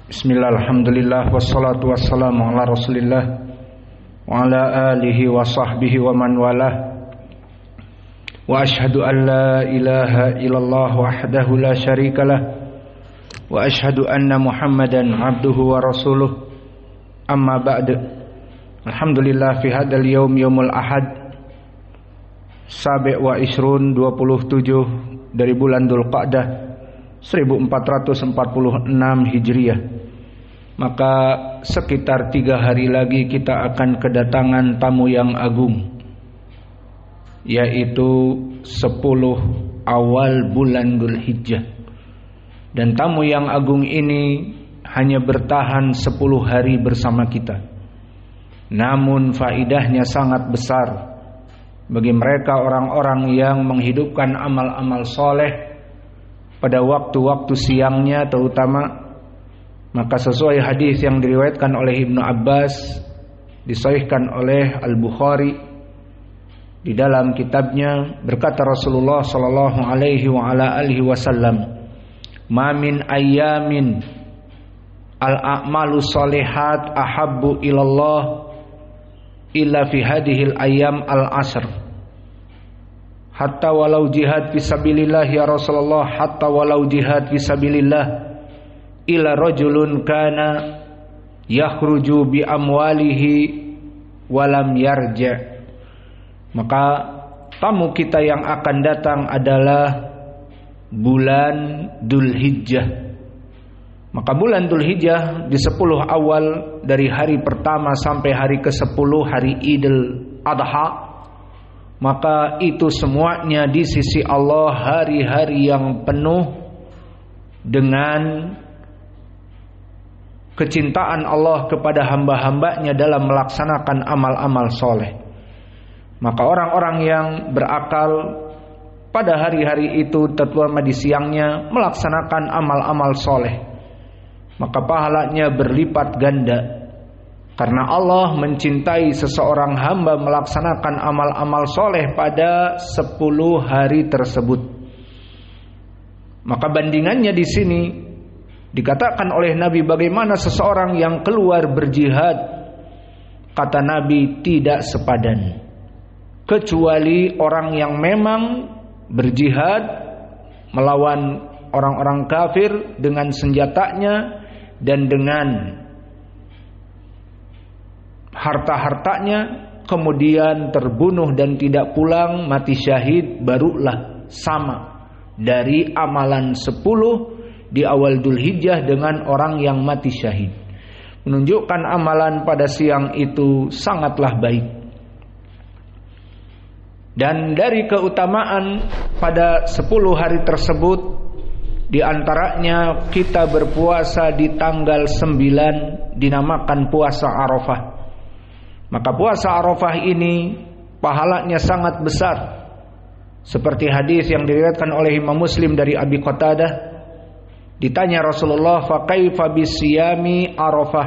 Bismillah, alhamdulillah, wassalatu wassalamu ala rasulillah wa ala alihi wa sahbihi wa man walah. Wa ashhadu an la ilaha illallah wahdahu la syarikalah wa ashhadu anna muhammadan abduhu wa rasuluh. Amma ba'd. Alhamdulillah, fi hadal yawm, yawmul ahad, sabi' wa isrun, 27 dari bulan Dzulqa'dah 1446 Hijriah. Maka sekitar 3 hari lagi kita akan kedatangan tamu yang agung, yaitu 10 awal bulan Dzulhijjah. Dan tamu yang agung ini hanya bertahan 10 hari bersama kita, namun faidahnya sangat besar bagi mereka orang-orang yang menghidupkan amal-amal soleh pada waktu-waktu siangnya terutama. Maka sesuai hadis yang diriwayatkan oleh Ibnu Abbas, disahihkan oleh Al-Bukhari di dalam kitabnya, berkata Rasulullah sallallahu alaihi wa ala alihi wasallam, "Ma min ayyamin al-a'malu shalihat ahabbu ilallah illa fi hadhil ayyam al-ashr. Hatta walau jihad fisabilillah ya Rasulullah, hatta walau jihad fisabilillah, ila rajulun kana yakhruju bi amwalihi walam yarja." Maka tamu kita yang akan datang adalah bulan Dzulhijjah. Maka bulan Dzulhijjah di 10 awal, dari hari pertama sampai hari ke-10, hari Idul Adha, maka itu semuanya di sisi Allah hari-hari yang penuh dengan kecintaan Allah kepada hamba-hambanya dalam melaksanakan amal-amal soleh. Maka orang-orang yang berakal pada hari-hari itu, terutama di siangnya, melaksanakan amal-amal soleh, maka pahalanya berlipat ganda. Karena Allah mencintai seseorang hamba melaksanakan amal-amal soleh pada 10 hari tersebut. Maka bandingannya di sini dikatakan oleh Nabi, bagaimana seseorang yang keluar berjihad, kata Nabi, tidak sepadan kecuali orang yang memang berjihad melawan orang-orang kafir dengan senjatanya dan dengan harta-hartanya, kemudian terbunuh dan tidak pulang, mati syahid, barulah sama dari amalan 10 di awal Dzulhijjah dengan orang yang mati syahid. Menunjukkan amalan pada siang itu sangatlah baik. Dan dari keutamaan pada 10 hari tersebut, di antaranya kita berpuasa di tanggal 9, dinamakan puasa Arafah. Maka puasa Arafah ini pahalanya sangat besar. Seperti hadis yang diriwayatkan oleh Imam Muslim dari Abi Qatadah, ditanya Rasulullah, "Fa kaifa bisiyami Arafah?"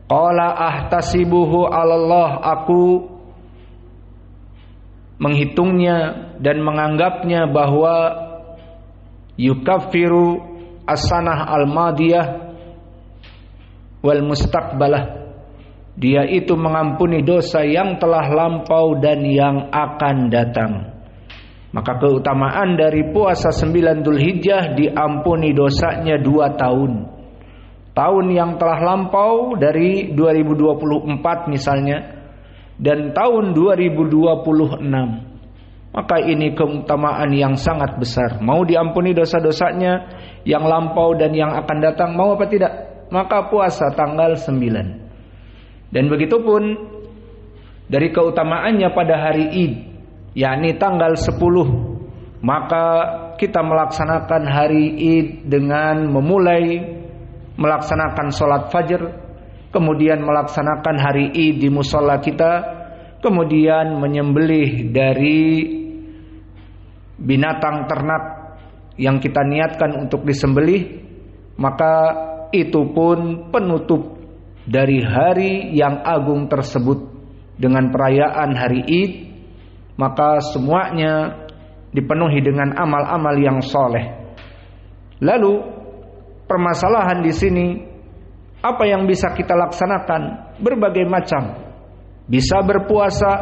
Qala ahtasibuhu 'ala Allah, aku menghitungnya dan menganggapnya bahwa yukaffiru as-sanah al-madiyah wal mustaqbalah, dia itu mengampuni dosa yang telah lampau dan yang akan datang. Maka keutamaan dari puasa 9 Dzulhijjah, diampuni dosanya 2 tahun. Tahun yang telah lampau dari 2024 misalnya, dan tahun 2026. Maka ini keutamaan yang sangat besar. Mau diampuni dosa-dosanya yang lampau dan yang akan datang, mau apa tidak? Maka puasa tanggal 9. Dan begitupun dari keutamaannya pada hari Id, yakni tanggal 10, maka kita melaksanakan hari Id dengan memulai melaksanakan sholat fajr, kemudian melaksanakan hari Id di musholla kita, kemudian menyembelih dari binatang ternak yang kita niatkan untuk disembelih. Maka itu pun penutup dari hari yang agung tersebut dengan perayaan hari Id. Maka semuanya dipenuhi dengan amal-amal yang soleh. Lalu permasalahan di sini, Apa yang bisa kita laksanakan? Berbagai macam. Bisa berpuasa,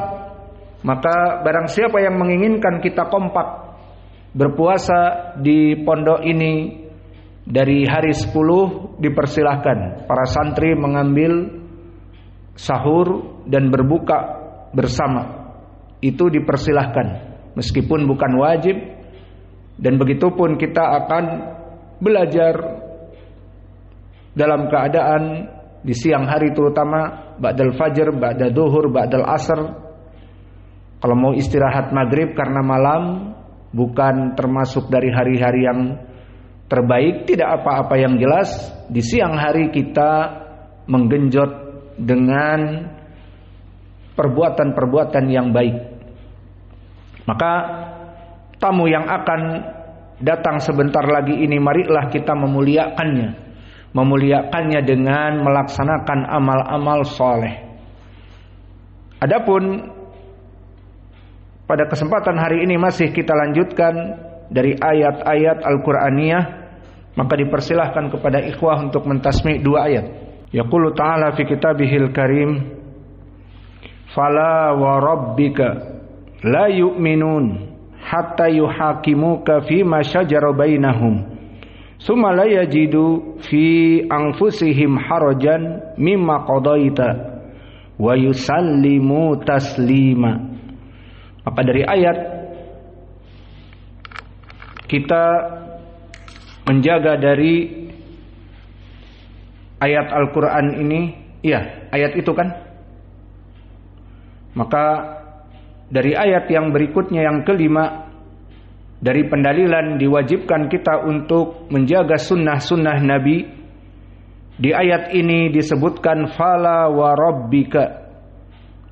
maka barang siapa yang menginginkan kita kompak berpuasa di pondok ini dari hari 10, dipersilahkan. Para santri mengambil sahur dan berbuka bersama. Itu dipersilahkan, meskipun bukan wajib. Dan begitupun kita akan belajar dalam keadaan di siang hari, terutama ba'dal fajr, ba'dal duhur, ba'dal asr. Kalau mau istirahat maghrib karena malam bukan termasuk dari hari-hari yang terbaik, tidak apa-apa. Yang jelas di siang hari kita menggenjot dengan perbuatan-perbuatan yang baik. Maka tamu yang akan datang sebentar lagi ini, marilah kita memuliakannya. Memuliakannya dengan melaksanakan amal-amal soleh. Adapun pada kesempatan hari ini masih kita lanjutkan dari ayat-ayat Al-Qur'aniyah, maka dipersilahkan kepada ikhwah untuk mentasmi' 2 ayat. Yaqulu ta'ala fi kitabihil karim, fala wa rabbika la yu'minun hatta yuhakimuka fima syajara bainahum summa la yajidu fi anfusihim harajan mimma qadaita wa yusallimu taslima. Maka dari ayat kita menjaga dari ayat Al-Quran ini, ya ayat itu kan. Maka dari ayat yang berikutnya, yang kelima, dari pendalilan diwajibkan kita untuk menjaga sunnah-sunnah Nabi. Di ayat ini disebutkan fala wa rabbika.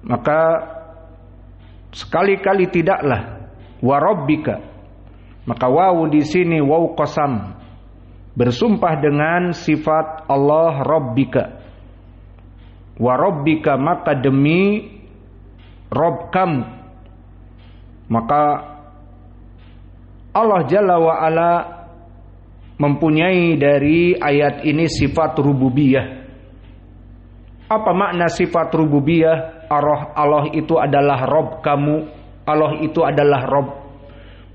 Maka sekali-kali tidaklah wa rabbika. Maka wawu di sini wawu qasam, bersumpah dengan sifat Allah rabbika. Wa rabbika, maka demi Rabb kamu. Maka Allah Jalla wa Ala mempunyai dari ayat ini sifat rububiyah. Apa makna sifat rububiyah? Allah itu adalah Rabb kamu. Allah itu adalah Rabb.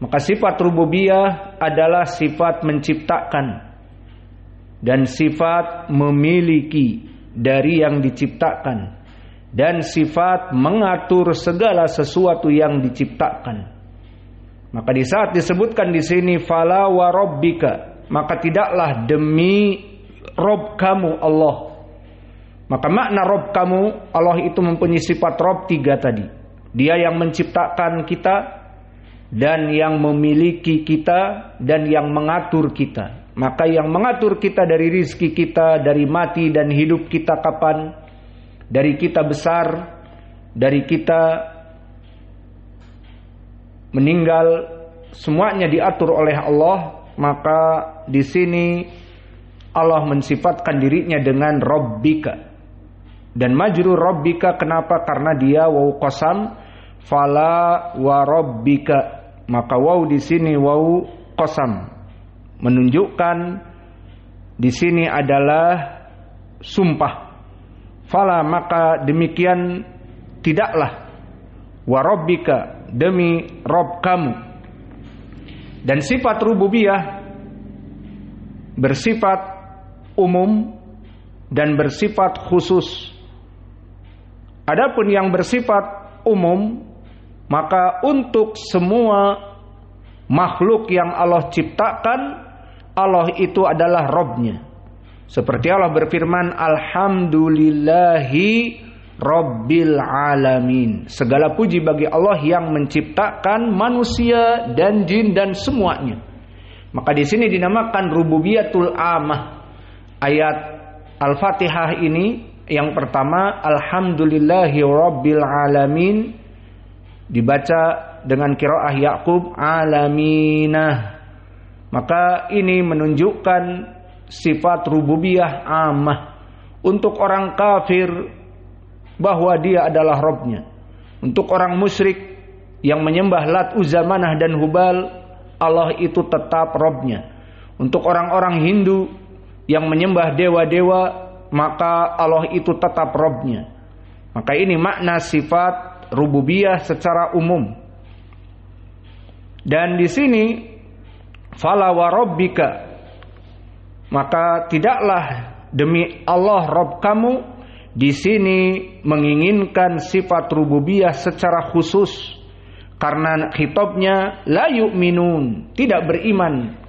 Maka sifat rububiyah adalah sifat menciptakan dan sifat memiliki dari yang diciptakan, dan sifat mengatur segala sesuatu yang diciptakan. Maka di saat disebutkan di sini fala wa rabbika, maka tidaklah demi Rabb kamu Allah. Maka makna Rabb kamu, Allah itu mempunyai sifat Rabb 3 tadi. Dia yang menciptakan kita, dan yang memiliki kita, dan yang mengatur kita. Maka yang mengatur kita dari rizki kita, dari mati dan hidup kita kapan, dari kita besar, dari kita meninggal, semuanya diatur oleh Allah. Maka di sini Allah mensifatkan dirinya dengan Rabbika. Dan majrur Rabbika, kenapa? Karena dia wawu qasam, fala wa rabbika. Maka wawu di sini wawu qasam, menunjukkan di sini adalah sumpah. Fala, maka demikian tidaklah, wa rabbika, demi Rabb kamu. Dan sifat rububiyah bersifat umum dan bersifat khusus. Adapun yang bersifat umum, maka untuk semua makhluk yang Allah ciptakan, Allah itu adalah Rabb-nya. Seperti Allah berfirman, alhamdulillahi rabbil alamin. Segala puji bagi Allah yang menciptakan manusia dan jin dan semuanya. Maka di sini dinamakan rububiyatul amah. Ayat Al-Fatihah ini yang pertama, alhamdulillahi rabbil alamin, dibaca dengan qiraah Yaqub alaminah. Maka ini menunjukkan sifat rububiyah amah. Untuk orang kafir, bahwa dia adalah Rabb-nya. Untuk orang musyrik yang menyembah Lat, Uzza, Manah dan Hubal, Allah itu tetap Rabb-nya. Untuk orang-orang Hindu yang menyembah dewa-dewa, maka Allah itu tetap Rabb-nya. Maka ini makna sifat rububiyah secara umum. Dan di sini fala wa rabbika, maka tidaklah demi Allah Rabb kamu, di sini menginginkan sifat rububiyah secara khusus karena khitabnya la yu'minun, tidak beriman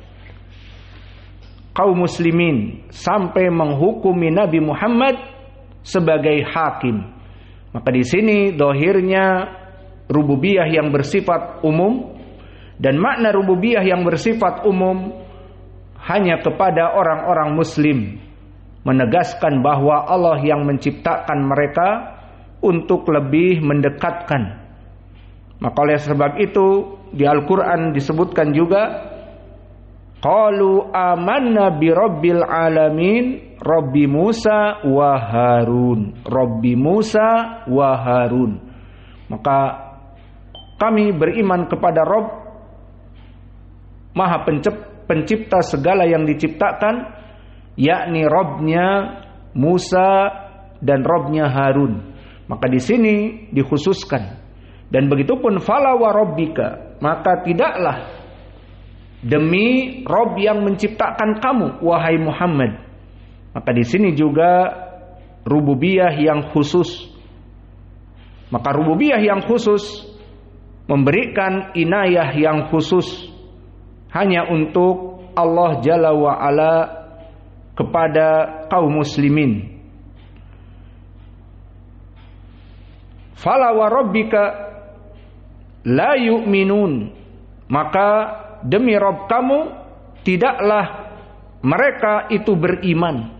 kaum muslimin sampai menghukumi Nabi Muhammad sebagai hakim. Maka di sini dohirnya rububiyah yang bersifat umum, dan makna rububiyah yang bersifat umum hanya kepada orang-orang muslim, menegaskan bahwa Allah yang menciptakan mereka untuk lebih mendekatkan. Maka oleh sebab itu di Al-Quran disebutkan juga, qalu amanna bi rabbil alamin Rabbi Musa wa Harun. Rabbi Musa wa Harun. Maka kami beriman kepada Rabb, Maha pencipta segala yang diciptakan, yakni Rabb-nya Musa dan Rabb-nya Harun. Maka di sini dikhususkan. Dan begitupun fala wa rabbika, maka tidaklah demi Rabb yang menciptakan kamu wahai Muhammad. Maka di sini juga rububiyah yang khusus. Maka rububiyah yang khusus memberikan inayah yang khusus hanya untuk Allah Jalla wa Ala kepada kaum muslimin. Fala wa rabbika la yu'minun, maka demi Rabb kamu tidaklah mereka itu beriman.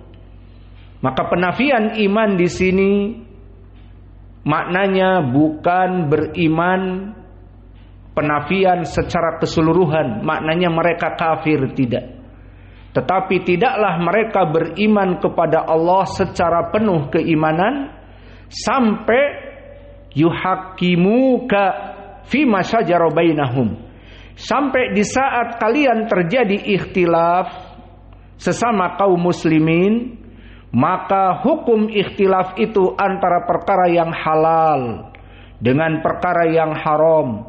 Maka penafian iman di sini maknanya bukan beriman penafian secara keseluruhan, maknanya mereka kafir, tidak. Tetapi tidaklah mereka beriman kepada Allah secara penuh keimanan sampai yuhaqqimuka fima syajara bainahum, sampai di saat kalian terjadi ikhtilaf sesama kaum muslimin, maka hukum ikhtilaf itu antara perkara yang halal dengan perkara yang haram,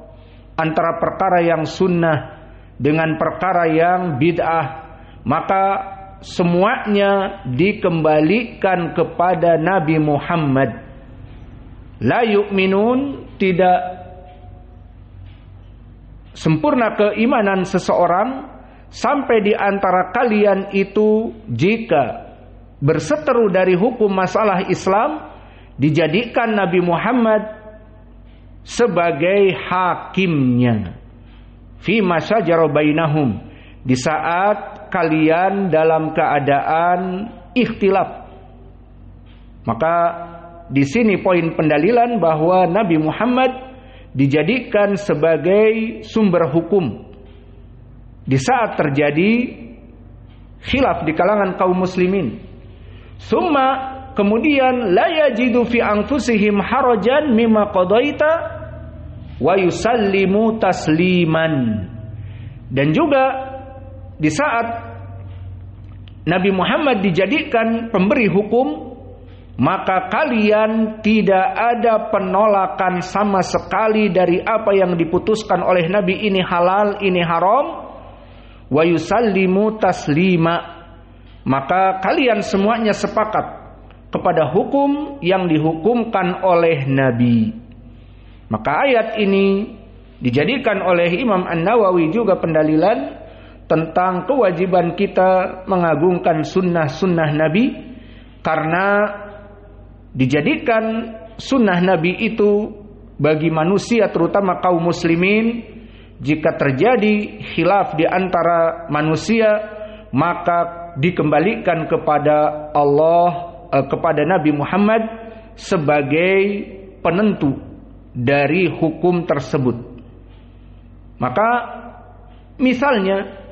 antara perkara yang sunnah dengan perkara yang bid'ah, maka semuanya dikembalikan kepada Nabi Muhammad. La yu'minun, tidak sempurna keimanan seseorang sampai di antara kalian itu jika berseteru dari hukum masalah Islam dijadikan Nabi Muhammad sebagai hakimnya. Fi masyajara bainahum, di saat kalian dalam keadaan ikhtilaf. Maka di sini poin pendalilan bahwa Nabi Muhammad dijadikan sebagai sumber hukum di saat terjadi khilaf di kalangan kaum muslimin. Summa, kemudian la yajidu fi anfusihim harajan mimma qadaita wa yusallimu tasliman. Dan juga di saat Nabi Muhammad dijadikan pemberi hukum, maka kalian tidak ada penolakan sama sekali dari apa yang diputuskan oleh Nabi, ini halal, ini haram. Wa yusallimu taslima, maka kalian semuanya sepakat kepada hukum yang dihukumkan oleh Nabi. Maka ayat ini dijadikan oleh Imam An-Nawawi juga pendalilan tentang kewajiban kita mengagungkan sunnah-sunnah Nabi, karena dijadikan sunnah Nabi itu bagi manusia, terutama kaum muslimin. Jika terjadi khilaf di antara manusia, maka dikembalikan kepada Allah, kepada Nabi Muhammad sebagai penentu dari hukum tersebut. Maka misalnya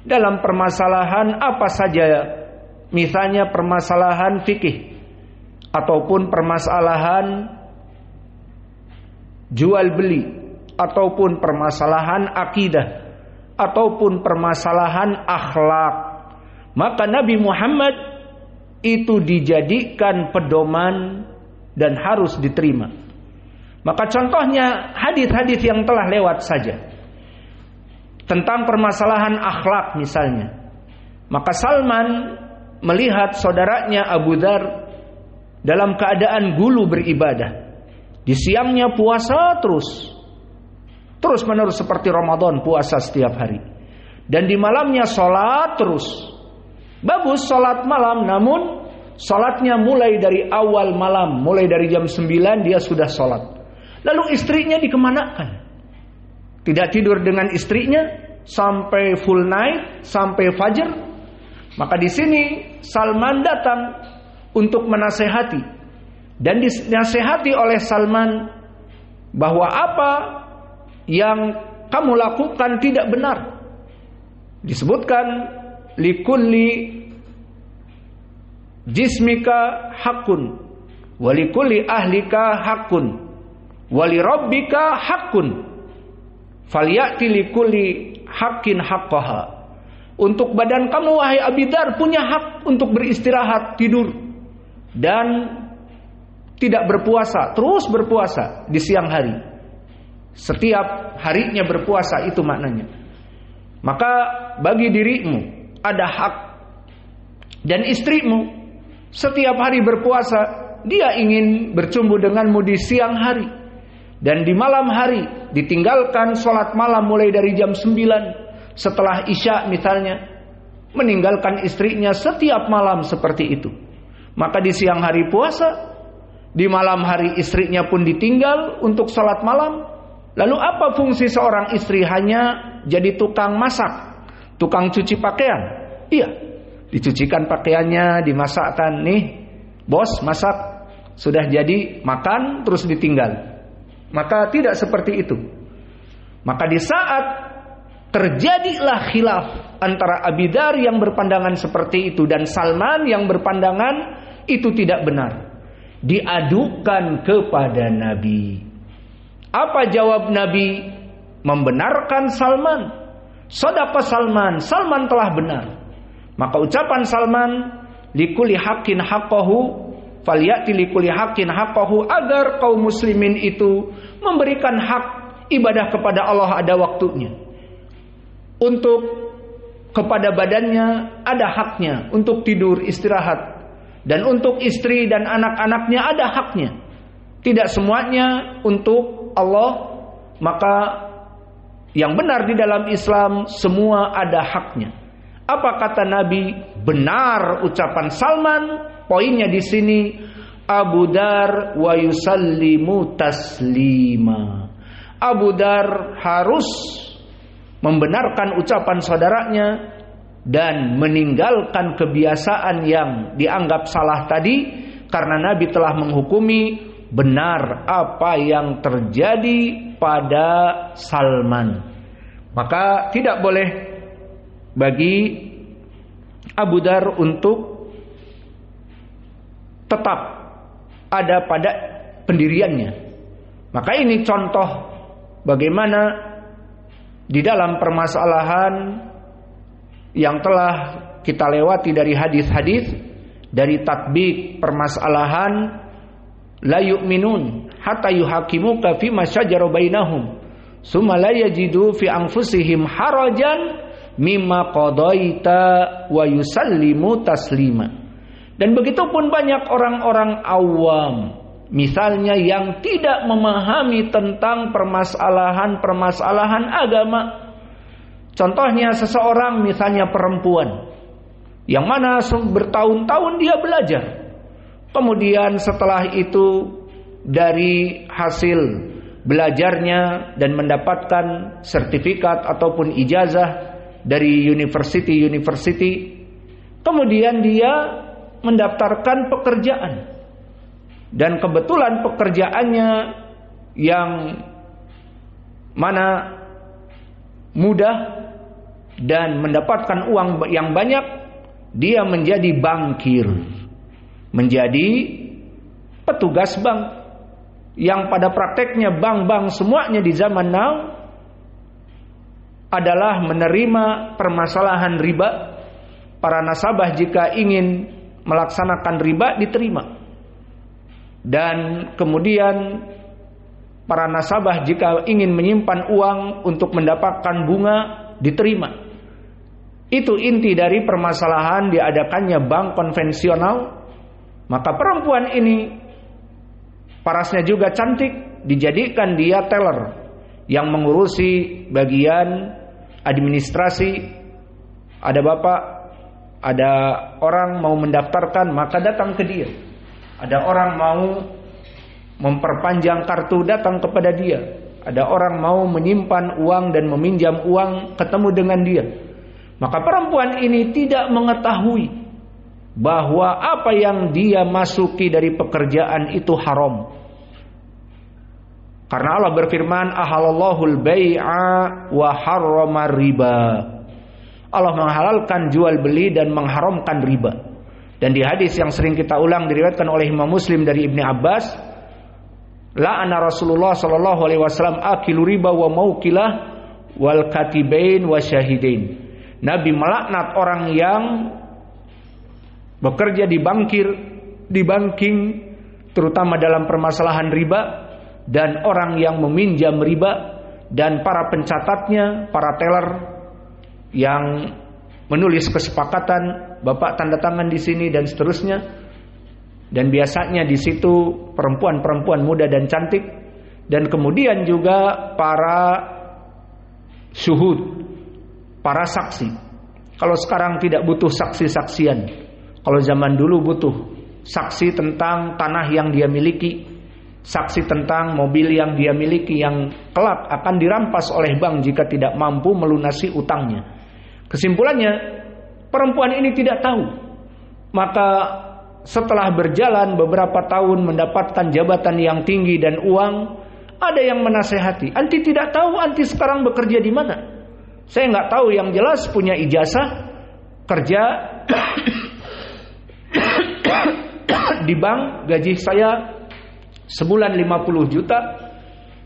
dalam permasalahan apa saja, misalnya permasalahan fikih ataupun permasalahan jual beli, ataupun permasalahan akidah, ataupun permasalahan akhlak, maka Nabi Muhammad itu dijadikan pedoman dan harus diterima. Maka contohnya hadis-hadis yang telah lewat saja tentang permasalahan akhlak misalnya. Maka Salman melihat saudaranya Abu Dzar dalam keadaan gulu beribadah. Di siangnya puasa terus menerus seperti Ramadan, puasa setiap hari. Dan di malamnya sholat terus. Bagus sholat malam, namun sholatnya mulai dari awal malam, mulai dari jam 9 dia sudah sholat. Lalu istrinya dikemanakan? Tidak tidur dengan istrinya sampai full night, sampai fajar. Maka di sini Salman datang untuk menasehati. Dan dinasehati oleh Salman bahwa apa yang kamu lakukan tidak benar. Disebutkan likulli jismika hakun, walikulli ahlika hakun, walirabbika hakun, falyati likulli haqqin haqqaha. Untuk badan kamu wahai Abi Dzar punya hak untuk beristirahat, tidur dan tidak berpuasa, terus berpuasa di siang hari. Setiap harinya berpuasa, itu maknanya. Maka bagi dirimu ada hak. Dan istrimu setiap hari berpuasa, dia ingin bercumbu denganmu di siang hari. Dan di malam hari ditinggalkan sholat malam mulai dari jam 9 setelah isya misalnya, meninggalkan istrinya setiap malam seperti itu. Maka di siang hari puasa, di malam hari istrinya pun ditinggal untuk sholat malam. Lalu apa fungsi seorang istri? Hanya jadi tukang masak, tukang cuci pakaian. Iya, dicucikan pakaiannya, dimasakkan. Nih bos masak, sudah jadi, makan terus ditinggal. Maka tidak seperti itu. Maka di saat terjadilah khilaf antara Abi Dzar yang berpandangan seperti itu dan Salman yang berpandangan itu tidak benar, diadukan kepada Nabi. Apa jawab Nabi? Membenarkan Salman. Shadaqa Salman, Salman telah benar. Maka ucapan Salman, likulli haqqin haqqahu, falyati likulli haqqin haqqahu, agar kaum muslimin itu memberikan hak ibadah kepada Allah ada waktunya. Untuk kepada badannya ada haknya, untuk tidur istirahat. Dan untuk istri dan anak-anaknya ada haknya. Tidak semuanya untuk Allah. Maka yang benar di dalam Islam, semua ada haknya. Apa kata Nabi? Benar ucapan Salman. Poinnya di sini, Abu Dzar wa yusallimu taslima. Abu Dzar harus membenarkan ucapan saudaranya dan meninggalkan kebiasaan yang dianggap salah tadi, karena Nabi telah menghukumi benar apa yang terjadi pada Salman. Maka tidak boleh bagi Abu Dzar untuk tetap ada pada pendiriannya. Maka ini contoh bagaimana di dalam permasalahan yang telah kita lewati dari hadis-hadis, dari tatbik permasalahan la yu'minun hatta yuhakimuka fima syajara bainahum summa la yajidu fi anfusihim harajan mimma qadaita wa yusallimu taslima. Dan begitu pun banyak orang-orang awam, misalnya yang tidak memahami tentang permasalahan-permasalahan agama. Contohnya seseorang, misalnya perempuan, yang mana bertahun-tahun dia belajar. Kemudian setelah itu dari hasil belajarnya dan mendapatkan sertifikat ataupun ijazah dari university, kemudian dia mendaftarkan pekerjaan. Dan kebetulan pekerjaannya yang mana mudah dan mendapatkan uang yang banyak, dia menjadi bankir, menjadi petugas bank, yang pada prakteknya bank-bank semuanya di zaman now adalah menerima permasalahan riba. Para nasabah jika ingin melaksanakan riba diterima. Dan kemudian para nasabah jika ingin menyimpan uang untuk mendapatkan bunga diterima. Itu inti dari permasalahan diadakannya bank konvensional. Maka perempuan ini parasnya juga cantik, dijadikan dia teller yang mengurusi bagian administrasi. Ada bapak, ada orang mau mendaftarkan, maka datang ke dia. Ada orang mau memperpanjang kartu, datang kepada dia. Ada orang mau menyimpan uang dan meminjam uang, ketemu dengan dia. Maka perempuan ini tidak mengetahui bahwa apa yang dia masuki dari pekerjaan itu haram. Karena Allah berfirman, ahalallahul bai'a wa harrama riba. Allah menghalalkan jual beli dan mengharamkan riba. Dan di hadis yang sering kita ulang diriwayatkan oleh Imam Muslim dari Ibnu Abbas, la'ana Rasulullah sallallahu alaihi wasallam akilu riba wa maukilah wal katibain wa syahidain. Nabi melaknat orang yang bekerja di banking terutama dalam permasalahan riba, dan orang yang meminjam riba, dan para pencatatnya, para teller yang menulis kesepakatan, bapak tanda tangan di sini dan seterusnya. Dan biasanya di situ perempuan-perempuan muda dan cantik, dan kemudian juga para syuhud, para saksi. Kalau sekarang tidak butuh saksi-saksian. Kalau zaman dulu butuh saksi tentang tanah yang dia miliki, saksi tentang mobil yang dia miliki yang kelak akan dirampas oleh bank jika tidak mampu melunasi utangnya. Kesimpulannya, perempuan ini tidak tahu. Maka setelah berjalan beberapa tahun mendapatkan jabatan yang tinggi dan uang, ada yang menasehati, "Anti tidak tahu anti sekarang bekerja di mana?" "Saya nggak tahu, yang jelas punya ijazah kerja di bank, gaji saya sebulan 50 juta,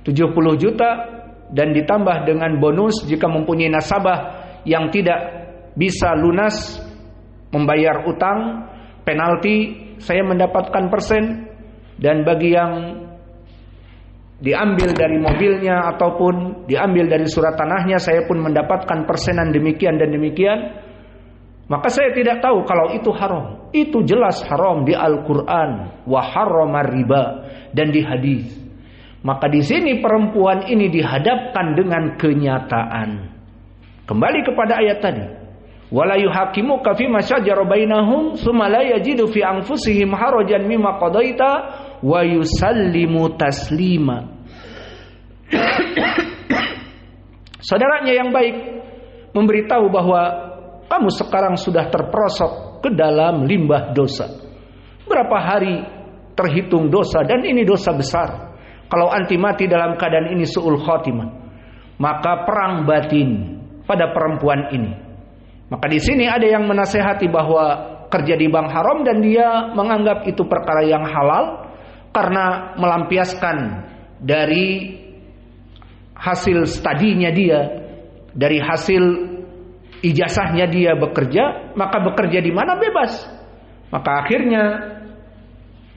70 juta, dan ditambah dengan bonus jika mempunyai nasabah yang tidak bisa lunas membayar utang, penalti saya mendapatkan persen, dan bagi yang diambil dari mobilnya ataupun diambil dari surat tanahnya saya pun mendapatkan persenan demikian dan demikian." Maka saya tidak tahu kalau itu haram. Itu jelas haram di Al-Quran, wa harrama riba, dan di hadis. Maka di sini perempuan ini dihadapkan dengan kenyataan. Kembali kepada ayat tadi, wala yuhakimuka fima syajara bainahum tsumma la yajidu fi anfusihim harajan mimma qadaita wa yusallimu taslima. Saudaranya yang baik memberitahu bahwa kamu sekarang sudah terperosok ke dalam limbah dosa. Berapa hari terhitung dosa, dan ini dosa besar. Kalau anti mati dalam keadaan ini su'ul khotimah, maka perang batin pada perempuan ini. Maka di sini ada yang menasehati bahwa kerja di bank haram, dan dia menganggap itu perkara yang halal karena melampiaskan dari hasil studinya dia, dari hasil ijazahnya dia bekerja, maka bekerja di mana bebas. Maka akhirnya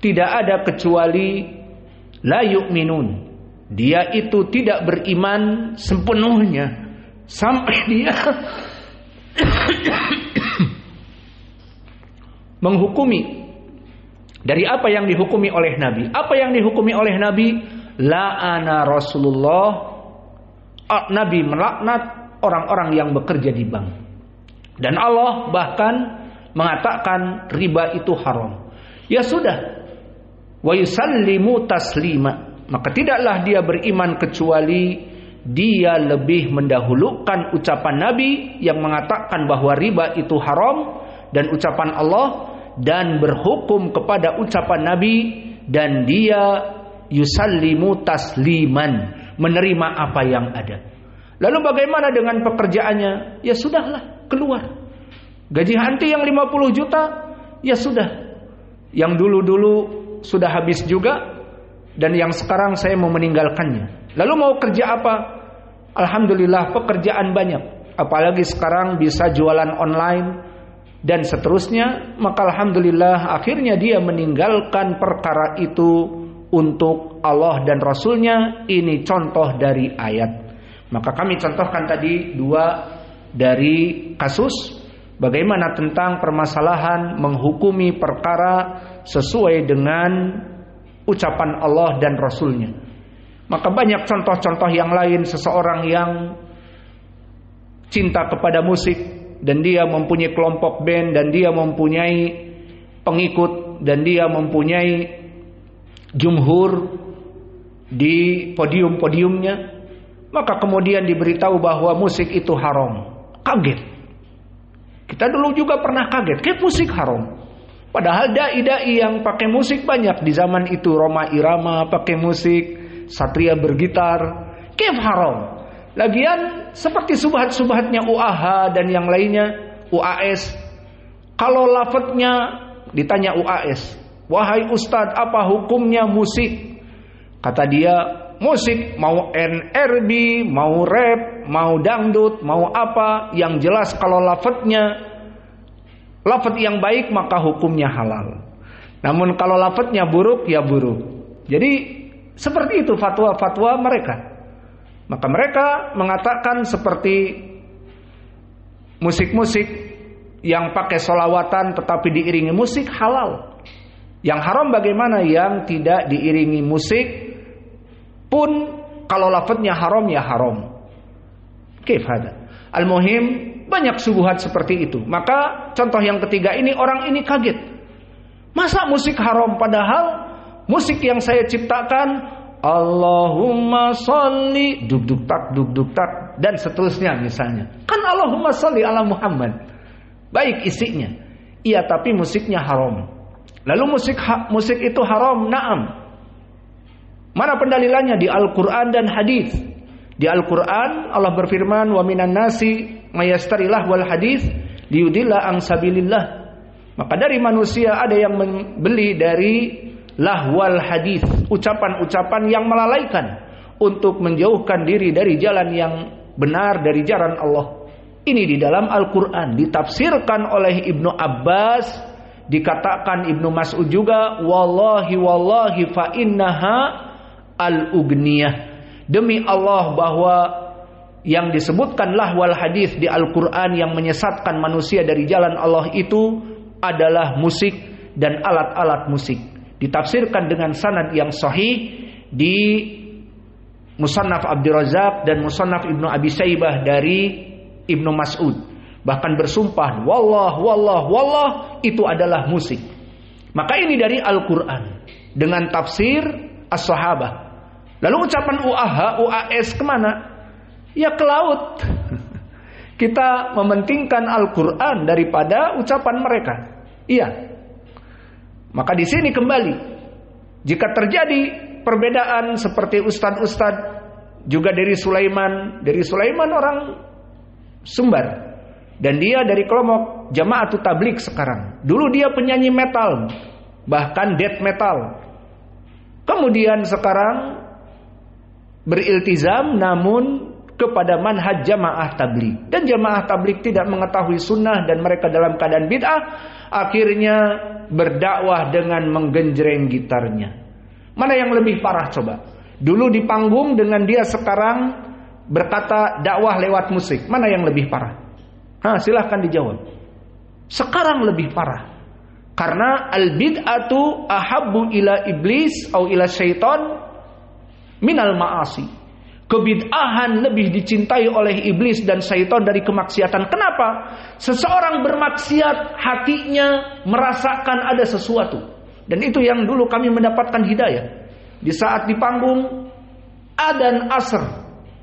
tidak ada kecuali la yu'minun. Dia itu tidak beriman sepenuhnya sampai dia menghukumi dari apa yang dihukumi oleh Nabi. Apa yang dihukumi oleh Nabi? La'ana Rasulullah. Nabi melaknat orang-orang yang bekerja di bank. Dan Allah bahkan mengatakan riba itu haram. Ya sudah. Wa yusallimu taslima. Maka tidaklah dia beriman kecuali dia lebih mendahulukan ucapan Nabi yang mengatakan bahwa riba itu haram, dan ucapan Allah, dan berhukum kepada ucapan Nabi, dan dia yusallimu tasliman, menerima apa yang ada. Lalu bagaimana dengan pekerjaannya? Ya sudahlah, keluar. Gaji anti yang 50 juta, ya sudah. Yang dulu-dulu sudah habis juga, dan yang sekarang saya mau meninggalkannya. Lalu mau kerja apa? Alhamdulillah pekerjaan banyak. Apalagi sekarang bisa jualan online, dan seterusnya, maka alhamdulillah akhirnya dia meninggalkan perkara itu untuk Allah dan Rasulnya. Ini contoh dari ayat. Maka kami contohkan tadi 2 dari kasus bagaimana tentang permasalahan menghukumi perkara sesuai dengan ucapan Allah dan Rasulnya. Maka banyak contoh-contoh yang lain, seseorang yang cinta kepada musik dan dia mempunyai kelompok band dan dia mempunyai pengikut dan dia mempunyai jumhur di podium-podiumnya, maka kemudian diberitahu bahwa musik itu haram. Kaget. Kita dulu juga pernah kaget, kayak musik haram. Padahal dai-dai yang pakai musik banyak di zaman itu, Roma Irama pakai musik, Satria bergitar, kayak haram. Lagian seperti subhat-subhatnya UAH dan yang lainnya, UAS. Kalau lafadznya ditanya UAS, wahai Ustadz, apa hukumnya musik? Kata dia, musik mau NRB, mau rap, mau dangdut, mau apa, yang jelas kalau lafadznya lafadz yang baik maka hukumnya halal. Namun kalau lafadznya buruk ya buruk. Jadi seperti itu fatwa-fatwa mereka. Maka mereka mengatakan seperti musik-musik yang pakai sholawatan tetapi diiringi musik halal. Yang haram bagaimana? Yang tidak diiringi musik pun kalau lafadznya haram ya haram. Kaif hada? Al-muhim banyak subuhat seperti itu. Maka contoh yang ketiga ini, orang ini kaget. Masa musik haram? Padahal musik yang saya ciptakan Allahumma sholli duk duk tak dan seterusnya misalnya. Kan Allahumma sholli ala Muhammad. Baik isinya. Iya, tapi musiknya haram. Lalu musik itu haram, na'am. Mana pendalilannya? Di Al-Qur'an dan hadis. Di Al-Qur'an Allah berfirman, wa minan nasi mayastarilah wal hadis liyudilla an sabilillah. Maka dari manusia ada yang membeli dari lahwal hadis, ucapan-ucapan yang melalaikan untuk menjauhkan diri dari jalan yang benar, dari jalan Allah. Ini di dalam Al-Qur'an ditafsirkan oleh Ibnu Abbas, dikatakan Ibnu Mas'ud juga, wallahi fa innaha al-ugniyah. Demi Allah bahwa yang disebutkan lahwal hadis di Al-Qur'an yang menyesatkan manusia dari jalan Allah itu adalah musik dan alat-alat musik. Ditafsirkan dengan sanad yang sahih di Musannaf Abdurrazzaq dan Musannaf Ibnu Abi Saibah dari Ibnu Mas'ud. Bahkan bersumpah, wallah itu adalah musik. Maka ini dari Al-Qur'an dengan tafsir as-sahabah. Lalu ucapan UAS kemana? Ya ke laut. Kita mementingkan Al-Qur'an daripada ucapan mereka. Iya. Maka di sini kembali, jika terjadi perbedaan seperti ustadz-ustadz juga dari Sulaiman orang Sumbar, dan dia dari kelompok Jama'atut Tabligh sekarang. Dulu dia penyanyi metal, bahkan death metal. Kemudian sekarang beriltizam namun kepada manhaj Jamaah Tabligh, dan Jamaah Tabligh tidak mengetahui sunnah dan mereka dalam keadaan bid'ah. Akhirnya berdakwah dengan menggenjreng gitarnya. Mana yang lebih parah coba? Dulu di panggung dengan dia sekarang berkata dakwah lewat musik. Mana yang lebih parah? Silahkan dijawab. Sekarang lebih parah. Karena al-bid'atu ahabbu ila iblis atau ila syaitan minal ma'asi. Kebid'ahan lebih dicintai oleh iblis dan syaitan dari kemaksiatan. Kenapa? Seseorang bermaksiat, hatinya merasakan ada sesuatu. Dan itu yang dulu kami mendapatkan hidayah. Di saat di panggung adzan asr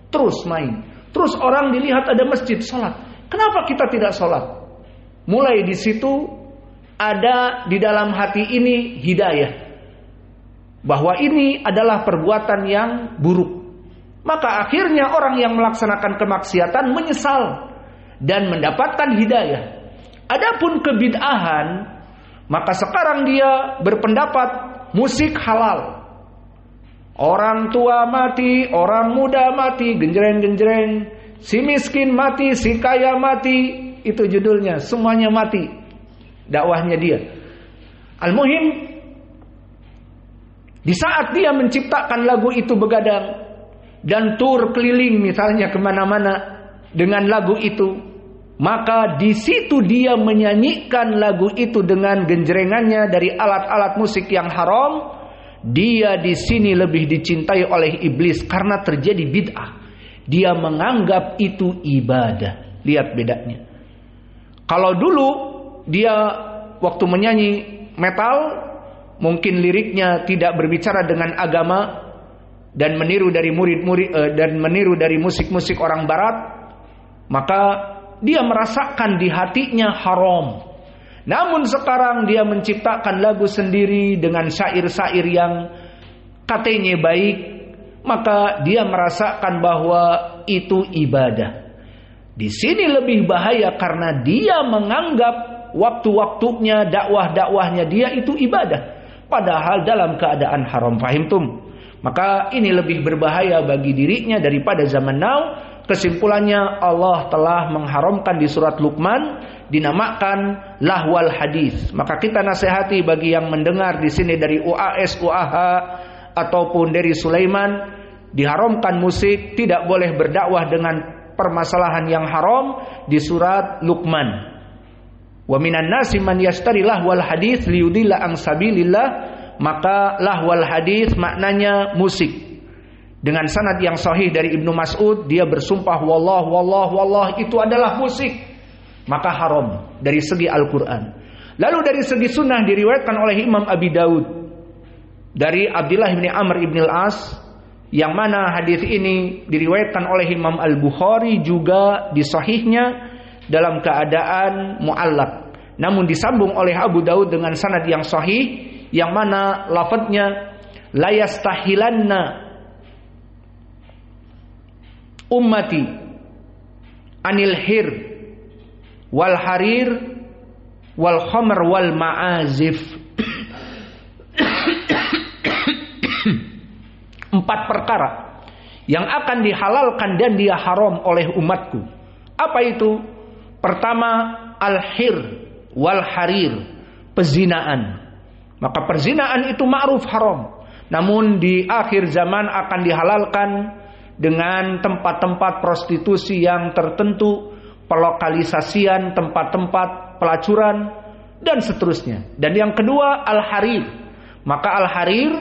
terus main. Terus orang dilihat ada masjid, sholat. Kenapa kita tidak sholat? Mulai di situ ada di dalam hati ini hidayah. Bahwa ini adalah perbuatan yang buruk. Maka akhirnya orang yang melaksanakan kemaksiatan menyesal dan mendapatkan hidayah. Adapun kebid'ahan, maka sekarang dia berpendapat musik halal. Orang tua mati, orang muda mati, genjreng-genjreng. Si miskin mati, si kaya mati. Itu judulnya, semuanya mati. dakwahnya dia. Al-muhim, di saat dia menciptakan lagu itu begadang dan tur keliling misalnya kemana-mana dengan lagu itu, maka di situ dia menyanyikan lagu itu dengan genjrengannya dari alat-alat musik yang haram. Dia di sini lebih dicintai oleh iblis karena terjadi bid'ah. Dia menganggap itu ibadah. Lihat bedanya. Kalau dulu dia waktu menyanyi metal, mungkin liriknya tidak berbicara dengan agama dan meniru dari dan meniru dari musik-musik orang barat, maka dia merasakan di hatinya haram. Namun sekarang dia menciptakan lagu sendiri dengan syair-syair yang katanya baik, maka dia merasakan bahwa itu ibadah. Di sini lebih bahaya karena dia menganggap waktu-waktunya, dakwah-dakwahnya dia itu ibadah, padahal dalam keadaan haram. Fahimtum? Maka ini lebih berbahaya bagi dirinya daripada zaman now. Kesimpulannya, Allah telah mengharamkan di surat Luqman, dinamakan lahwal hadis. Maka kita nasihati bagi yang mendengar di sini dari UAS, UAH ataupun dari Sulaiman, diharamkan musik, tidak boleh berdakwah dengan permasalahan yang haram di surat Luqman. Wa minan nasi man yashtari lahwal hadis liyudilla an sabilillah. Maka lahwal hadis maknanya musik. Dengan sanad yang sahih dari Ibnu Mas'ud, dia bersumpah wallah itu adalah musik. Maka haram dari segi Al-Quran. Lalu dari segi sunnah diriwayatkan oleh Imam Abi Daud dari Abdullah bin Amr bin Al-As, yang mana hadis ini diriwayatkan oleh Imam Al-Bukhari juga di sahihnya dalam keadaan mu'allaq. Namun disambung oleh Abu Daud dengan sanad yang sahih, yang mana lafadznya la yastahilanna ummati anil hir wal harir wal khamr wal ma'azif. 4 perkara yang akan dihalalkan dan dia haram oleh umatku. Apa itu? Pertama, al-hir wal harir, pezinaan. Maka perzinaan itu ma'ruf haram. Namun di akhir zaman akan dihalalkan dengan tempat-tempat prostitusi yang tertentu, pelokalisasian tempat-tempat pelacuran dan seterusnya. Dan yang kedua, al-harir. Maka al-harir,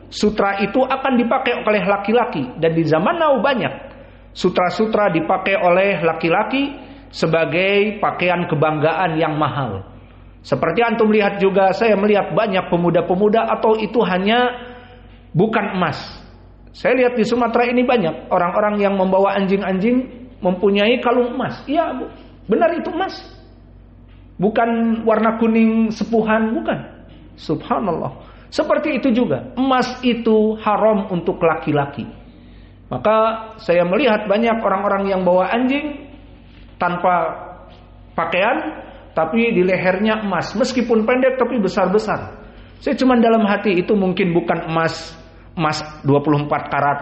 sutra itu akan dipakai oleh laki-laki, dan di zaman now banyak sutra-sutra dipakai oleh laki-laki sebagai pakaian kebanggaan yang mahal. Seperti antum lihat juga, saya melihat banyak pemuda-pemuda atau itu hanya bukan emas. Saya lihat di Sumatera ini banyak orang-orang yang membawa anjing-anjing mempunyai kalung emas. Iya, Bu, benar itu emas. Bukan warna kuning sepuhan, bukan. Subhanallah. Seperti itu juga, emas itu haram untuk laki-laki. Maka saya melihat banyak orang-orang yang bawa anjing tanpa pakaian, tapi di lehernya emas, meskipun pendek tapi besar-besar. Saya cuma dalam hati, itu mungkin bukan emas 24 karat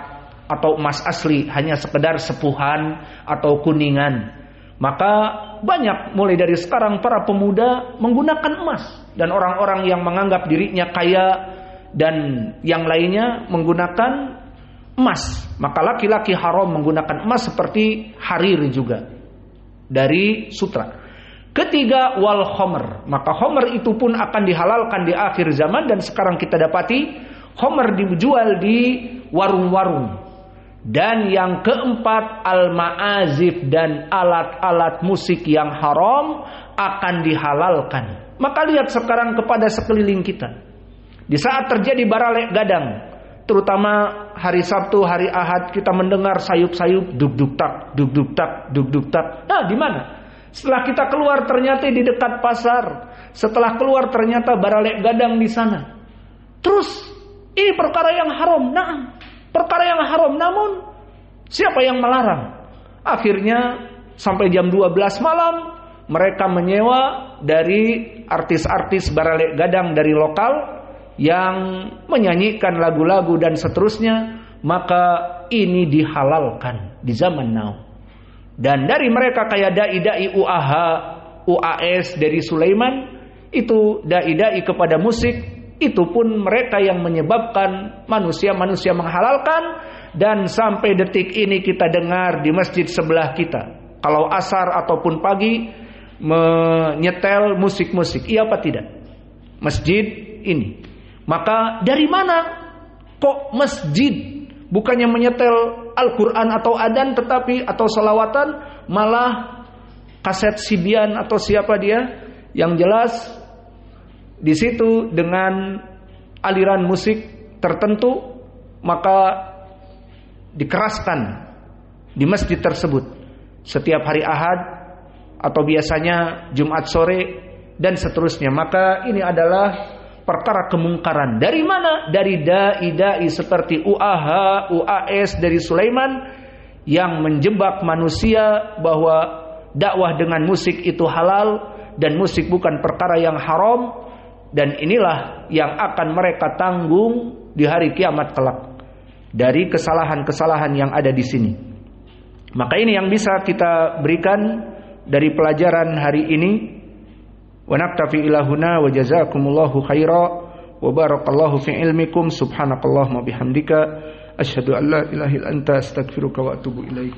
atau emas asli, hanya sekedar sepuhan atau kuningan. Maka banyak mulai dari sekarang para pemuda menggunakan emas, dan orang-orang yang menganggap dirinya kaya dan yang lainnya menggunakan emas. Maka laki-laki haram menggunakan emas seperti harir juga dari sutra. Ketiga, wal khomer. Maka khomer itu pun akan dihalalkan di akhir zaman, dan sekarang kita dapati khomer dijual di warung-warung. Dan yang keempat, al-ma'azif, dan alat-alat musik yang haram akan dihalalkan. Maka lihat sekarang kepada sekeliling kita. Di saat terjadi baralek gadang, terutama hari Sabtu, hari Ahad, kita mendengar sayup-sayup, duk-duk-tak, duk-duk-tak, duk-duk-tak. Nah, di mana? Setelah kita keluar ternyata di dekat pasar. Setelah keluar ternyata baralek gadang di sana. Terus, ini perkara yang haram. Nah, perkara yang haram, namun siapa yang melarang? Akhirnya sampai jam 12 malam mereka menyewa dari artis-artis baralek gadang dari lokal yang menyanyikan lagu-lagu dan seterusnya. Maka ini dihalalkan di zaman now. Dan dari mereka kayak dai-dai UAH, UAS dari Sulaiman, itu dai-dai kepada musik, itu pun mereka yang menyebabkan manusia-manusia menghalalkan. Dan sampai detik ini kita dengar di masjid sebelah kita, kalau asar ataupun pagi menyetel musik-musik, iya apa tidak? Masjid ini. Maka dari mana kok masjid bukannya menyetel Al-Quran atau adan tetapi atau salawatan, malah kaset Sibian atau siapa dia, yang jelas di situ dengan aliran musik tertentu, maka dikeraskan di masjid tersebut setiap hari Ahad atau biasanya Jumat sore dan seterusnya. Maka ini adalah perkara kemungkaran. Dari mana? Dari dai-dai seperti UAH, UAS dari Sulaiman yang menjebak manusia bahwa dakwah dengan musik itu halal dan musik bukan perkara yang haram, dan inilah yang akan mereka tanggung di hari kiamat kelak dari kesalahan-kesalahan yang ada di sini. Maka ini yang bisa kita berikan dari pelajaran hari ini. Wa naktafi ila huna wa jazakumullahu khaira wa barakallahu fi ilmikum. Subhanakallahumma bihamdika asyhadu an la ilaha illa anta astaghfiruka wa atubu ilaik.